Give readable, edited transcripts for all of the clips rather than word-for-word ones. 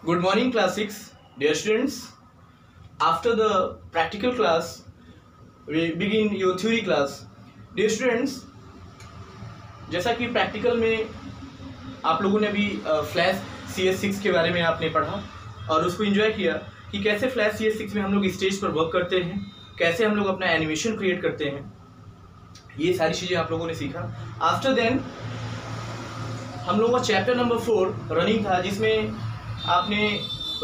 Good morning, class 6. Dear students, after the practical class, we begin your theory class. Dear students, जैसा कि practical में आप लोगों ने अभी फ्लैश CS6 के बारे में आपने पढ़ा और उसको एंजॉय किया कि कैसे फ्लैश CS6 में हम लोग स्टेज पर वर्क करते हैं, कैसे हम लोग अपना एनिमेशन क्रिएट करते हैं, ये सारी चीज़ें आप लोगों ने सीखा। आफ्टर देन हम लोगों का चैप्टर नंबर 4 रनिंग था, जिसमें आपने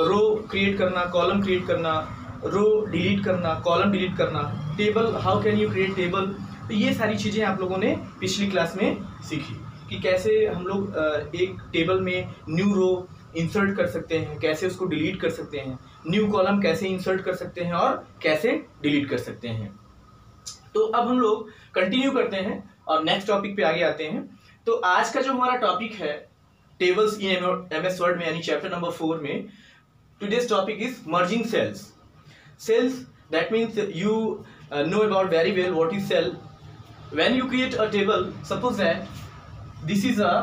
रो क्रिएट करना, कॉलम क्रिएट करना, रो डिलीट करना, कॉलम डिलीट करना, table, how can you create table. तो ये सारी चीज़ें आप लोगों ने पिछली क्लास में सीखी कि कैसे हम लोग एक टेबल में न्यू रो इंसर्ट कर सकते हैं, कैसे उसको डिलीट कर सकते हैं, न्यू कॉलम कैसे इंसर्ट कर सकते हैं और कैसे डिलीट कर सकते हैं। तो अब हम लोग कंटिन्यू करते हैं और नेक्स्ट टॉपिक पे आगे आते हैं। तो आज का जो हमारा टॉपिक है टेबल्स इन MS वर्ड में, यानी चैप्टर नंबर 4 में, today's topic is merging cells. Cells, that means you know about very well what is cell. When you create a table, suppose that this is a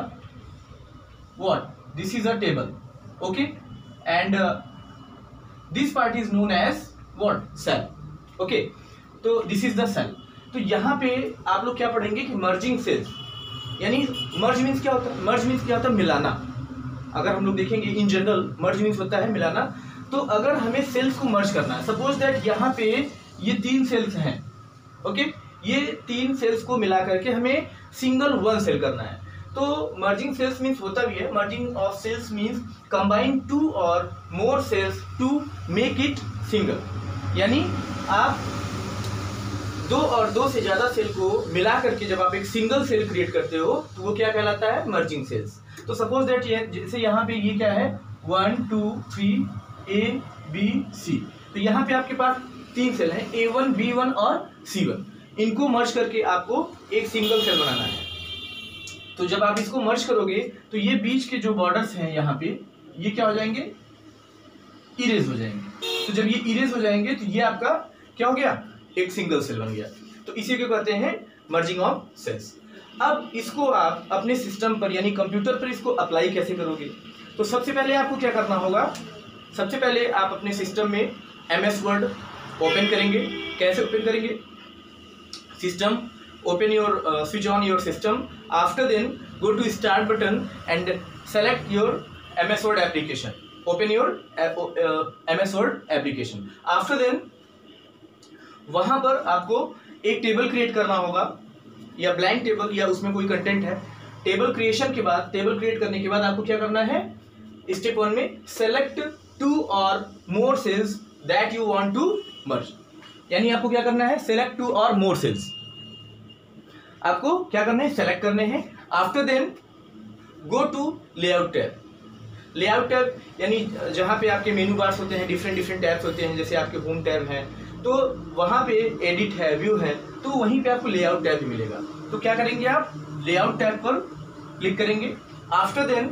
what? This is a table, okay? And this part is known as what? Cell, okay? तो this is the cell. तो यहाँ पे आप लोग क्या पढ़ेंगे कि merging cells, यानी मर्ज मीन्स क्या होता है? मर्ज मीन्स क्या होता है? मिलाना। अगर हम लोग देखेंगे इन जनरल मर्ज मीन्स होता है मिलाना। तो अगर हमें सेल्स को मर्ज करना है, सपोज दैट यहाँ पे ये 3 सेल्स हैं, ओके, ये 3 सेल्स को मिला करके हमें सिंगल 1 सेल करना है। तो मर्जिंग सेल्स मीन्स होता भी है, merging of cells means combine 2 और more cells to make it single. यानी आप 2 और 2 से ज्यादा सेल को मिला करके जब आप एक सिंगल सेल क्रिएट करते हो तो वो क्या कहलाता है? Merging cells. तो सपोज दैट ये जैसे यहाँ पे ये क्या है 1 2 3 A B C, तो यहाँ पे आपके पास 3 सेल हैं A1 B1 और C1। इनको मर्ज करके आपको एक सिंगल सेल बनाना है। तो जब आप इसको मर्ज करोगे तो ये बीच के जो बॉर्डर्स हैं यहाँ पे ये क्या हो जाएंगे? इरेज हो जाएंगे। तो जब ये इरेज हो जाएंगे तो ये आपका क्या हो गया? एक सिंगल सेल बन गया। तो इसी को कहते हैं मर्जिंग ऑफ सेल्स। अब इसको आप अपने सिस्टम पर यानी कंप्यूटर पर इसको अप्लाई कैसे करोगे? तो सबसे पहले आपको क्या करना होगा? सबसे पहले आप अपने सिस्टम में MS वर्ड ओपन करेंगे। कैसे ओपन करेंगे? System, open your, switch on your system. After then go to start button and select your MS word application. Open your MS word application. After then वहां पर आपको एक table create करना होगा, या ब्लैंक टेबल, या उसमें कोई कंटेंट है। टेबल क्रिएशन के बाद, टेबल क्रिएट करने के बाद आपको क्या करना है? स्टेप 1 में सेलेक्ट 2 और more cells that you want to merge. यानी आपको क्या करना है? सेलेक्ट 2 और मोर सेल्स आपको क्या करना है? सेलेक्ट करने हैं। After then go to layout tab. Layout tab यानी जहां पे आपके मेनू बार्स होते हैं, डिफरेंट टैब्स होते हैं, जैसे आपके होम टैब है, तो वहां पे एडिट है, व्यू है, तो वहीं पे आपको लेआउट टैब भी मिलेगा। तो क्या करेंगे आप? लेआउट टैब पर क्लिक करेंगे। After then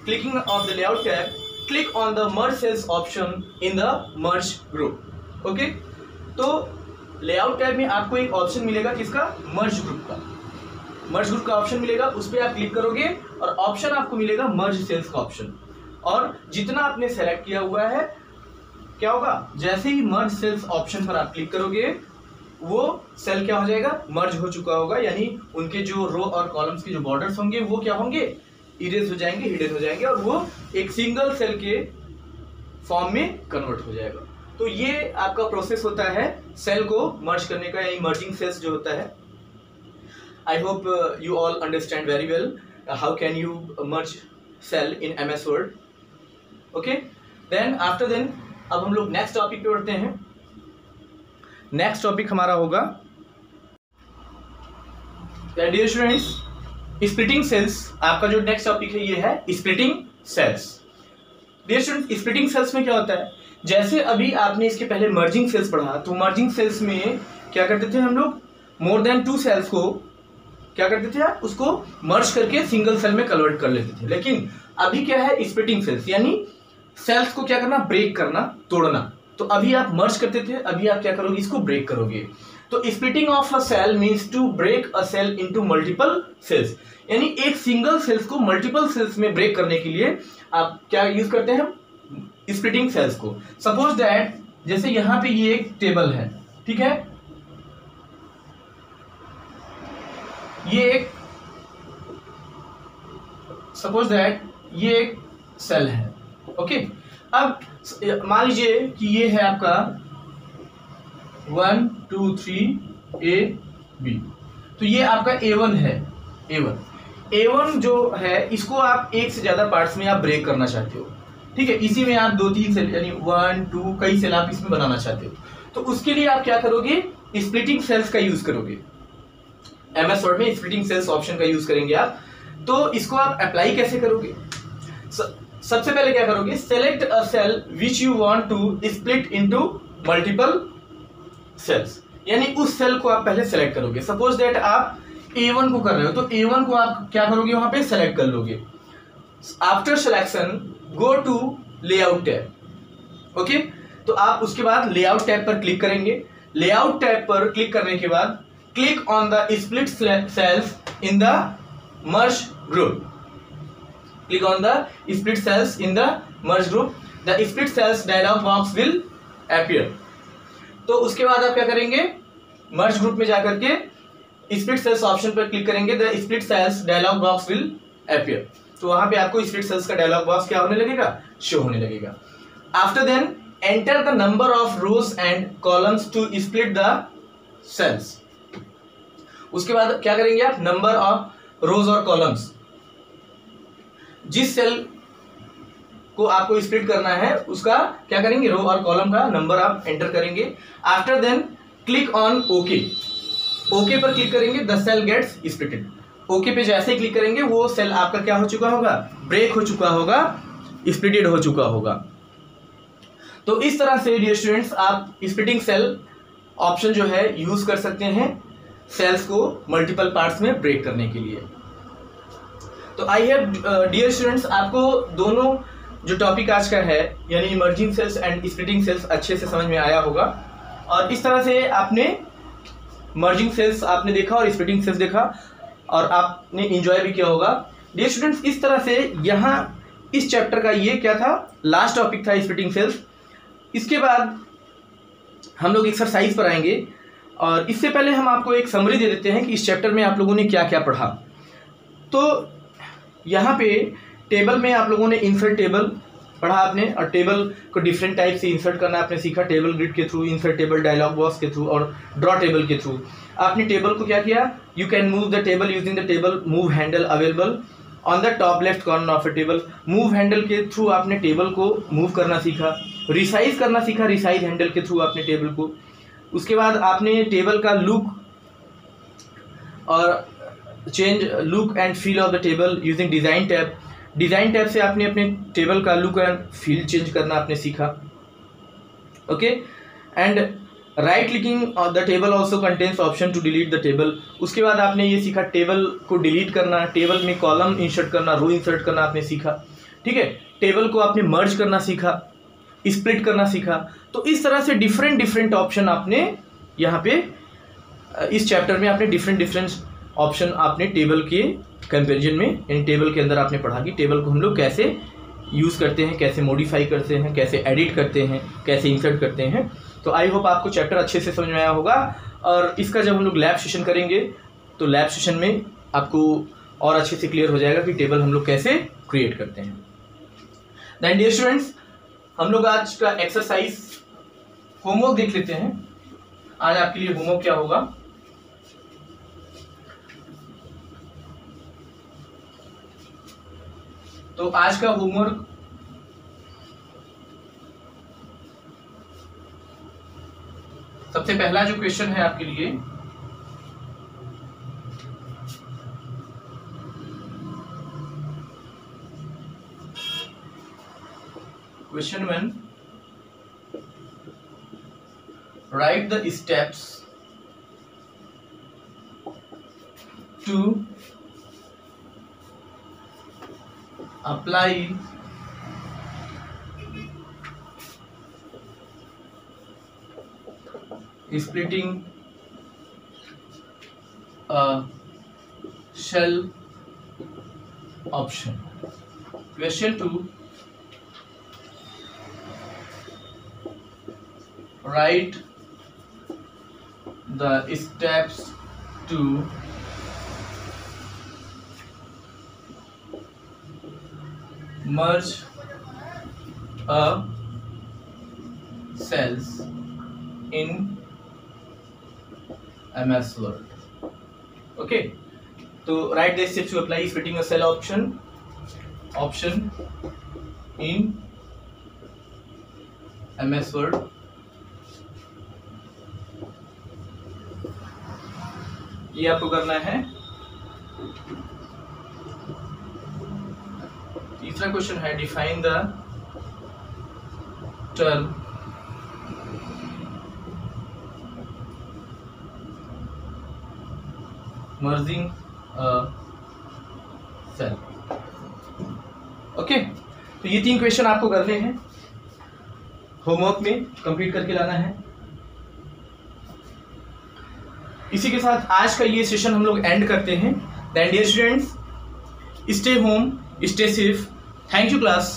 clicking of the layout tab, click on the merge cells option in the merge group. Okay, तो लेआउट टैब में आपको एक ऑप्शन मिलेगा, किसका? मर्ज ग्रुप का। मर्ज ग्रुप का ऑप्शन मिलेगा, उस पर आप क्लिक करोगे और ऑप्शन आपको मिलेगा मर्ज सेल्स का ऑप्शन। और जितना आपने सेलेक्ट किया हुआ है क्या होगा? जैसे ही मर्ज सेल्स ऑप्शन पर आप क्लिक करोगे वो सेल क्या हो जाएगा? मर्ज हो चुका होगा। यानी उनके जो रो और कॉलम्स के जो बॉर्डर्स होंगे वो क्या होंगे? इरेज हो जाएंगे, हिडन हो जाएंगे, और वो एक सिंगल सेल के फॉर्म में कन्वर्ट हो जाएगा। तो ये आपका प्रोसेस होता है सेल को मर्ज करने का, यानी मर्जिंग सेल्स जो होता है। I hope you all understand very well how can you merge cell in MS word. Okay, then after then अब हम लोग नेक्स्ट टॉपिक पे बढ़ते हैं। नेक्स्ट टॉपिक हमारा होगा डियर स्टूडेंट्स स्प्लिटिंग सेल्स। आपका जो नेक्स्ट टॉपिक है ये है splitting cells. Dear students splitting cells में क्या होता है? जैसे अभी आपने इसके पहले मर्जिंग सेल्स पढ़ा, तो मर्जिंग सेल्स में क्या करते थे हम लोग? मोर देन 2 सेल्स को क्या करते थे? आप उसको मर्ज करके सिंगल सेल में कन्वर्ट कर लेते थे। लेकिन अभी क्या है? स्प्लिटिंग सेल्स, यानी सेल्स को क्या करना? ब्रेक करना, तोड़ना। तो अभी आप मर्ज करते थे, अभी आप क्या करोगे? इसको ब्रेक करोगे। तो splitting of a cell means to break a cell into multiple cells. यानी एक सिंगल सेल्स को मल्टीपल सेल्स में ब्रेक करने के लिए आप क्या यूज करते हैं? स्प्लिटिंग सेल्स को। सपोज दैट जैसे यहां पे ये एक टेबल है, ठीक है, ये एक सपोज दैट ये एक सेल है, ओके। अब मान लीजिए कि ये है आपका 1 2 3 ए बी, तो ये आपका A1 है। A1 जो है इसको आप एक से ज्यादा पार्ट्स में आप ब्रेक करना चाहते हो, ठीक है। इसी में आप 2-3 सेल यानी 1 2 कई सेल आप इसमें बनाना चाहते हो, तो उसके लिए आप क्या करोगे, स्प्लिटिंग सेल्स का यूज करोगे। MS वर्ड में स्प्लिटिंग सेल्स ऑप्शन का यूज करेंगे आप। तो इसको आप अप्लाई कैसे करोगे, सबसे पहले क्या करोगे, select a cell which you want to split into multiple cells, यानी उस सेल को आप पहले सेलेक्ट करोगे। सपोज दैट आप A1 को कर रहे हो, तो A1 को आप क्या करोगे, वहां पे सेलेक्ट कर लोगे। After selection go to layout tab, okay. तो आप उसके बाद लेआउट टैब पर क्लिक करेंगे। लेआउट टैब पर क्लिक करने के बाद click on the split cells in the merge group, click on the split cells in the merge group, the split cells dialog box will appear। तो उसके बाद आप क्या करेंगे, merge group में जाकर के split cells ऑप्शन पर क्लिक करेंगे, the split cells dialog box will appear। तो वहां पे आपको split cells का dialog box क्या होने लगेगा, शो होने लगेगा। After then enter the number of rows and columns to split the cells। उसके बाद क्या करेंगे आप, नंबर ऑफ रोज और कॉलम्स, जिस सेल को आपको स्प्लिट करना है उसका क्या करेंगे, रो और कॉलम का नंबर आप एंटर करेंगे। After then click on okay, okay पर क्लिक करेंगे, the cell gets splitted. Okay पे जैसे ही क्लिक करेंगे वो सेल आपका क्या हो चुका होगा, ब्रेक हो चुका होगा, स्प्लिटेड हो चुका होगा। तो इस तरह से डियर स्टूडेंट्स आप स्प्लिटिंग सेल ऑप्शन जो है यूज कर सकते हैं सेल्स को मल्टीपल पार्ट्स में ब्रेक करने के लिए। तो आई हैव डियर स्टूडेंट्स आपको दोनों जो टॉपिक आज का है यानी merging cells and splitting cells अच्छे से समझ में आया होगा, और इस तरह से आपने मर्जिंग सेल्स आपने देखा और स्प्लिटिंग सेल्स देखा और आपने एंजॉय भी किया होगा। डियर स्टूडेंट्स इस तरह से यहाँ इस चैप्टर का ये क्या था, लास्ट टॉपिक था स्प्लिटिंग सेल्स। इसके बाद हम लोग एक्सरसाइज पर आएंगे, और इससे पहले हम आपको एक समरी दे देते हैं कि इस चैप्टर में आप लोगों ने क्या क्या पढ़ा। तो यहाँ पे टेबल में आप लोगों ने इंसर्ट टेबल पढ़ा आपने, और टेबल को डिफरेंट टाइप से इंसर्ट करना आपने सीखा, टेबल ग्रिड के through, insert table dialog box के थ्रू और ड्रॉ टेबल के थ्रू। आपने टेबल को क्या किया, you can move the table using the table move handle available on the top left corner of a table. Move handle के through आपने table को मूव करना सीखा, रिसाइज करना सीखा, रिसाइज हैंडल के थ्रू आपने टेबल को। उसके बाद आपने टेबल का लुक और change look and feel of the table using design tab, design tab से आपने अपने टेबल का लुक एंड फील चेंज करना आपने सीखा, okay. And right clicking on the table also contains option to delete the table. उसके बाद आपने ये सीखा टेबल को डिलीट करना, टेबल में कॉलम इंसर्ट करना, रो इंसर्ट करना आपने सीखा, ठीक है। टेबल को आपने मर्ज करना सीखा, स्प्लिट करना सीखा। तो इस तरह से डिफरेंट ऑप्शन आपने यहाँ पे इस चैप्टर में आपने डिफरेंट ऑप्शन आपने टेबल के कंपैरिजन में यानी टेबल के अंदर आपने पढ़ा कि टेबल को हम लोग कैसे यूज़ करते हैं, कैसे मॉडिफाई करते हैं, कैसे एडिट करते हैं, कैसे इंसर्ट करते हैं। तो आई होप आपको चैप्टर अच्छे से समझ में आया होगा, और इसका जब हम लोग लैब सेशन करेंगे तो लैब सेशन में आपको और अच्छे से क्लियर हो जाएगा कि टेबल हम लोग कैसे क्रिएट करते हैं। देन डियर स्टूडेंट्स हम लोग आज का एक्सरसाइज होमवर्क देख लेते हैं। आज आपके लिए होमवर्क क्या होगा, तो आज का होमवर्क सबसे पहला जो क्वेश्चन है आपके लिए, question 1, write the steps to apply splitting a shell option. Question 2, write the steps to merge a cells in MS Word. Okay, तो write the steps to apply fitting a cell option in MS Word. ये आपको करना है। तीसरा question है define the term merging a cell. Okay, तो ये 3 question आपको करने हैं, होमवर्क में कंप्लीट करके लाना है। इसी के साथ आज का ये सेशन हम लोग एंड करते हैं। Then dear students, stay home, stay safe. Thank you class.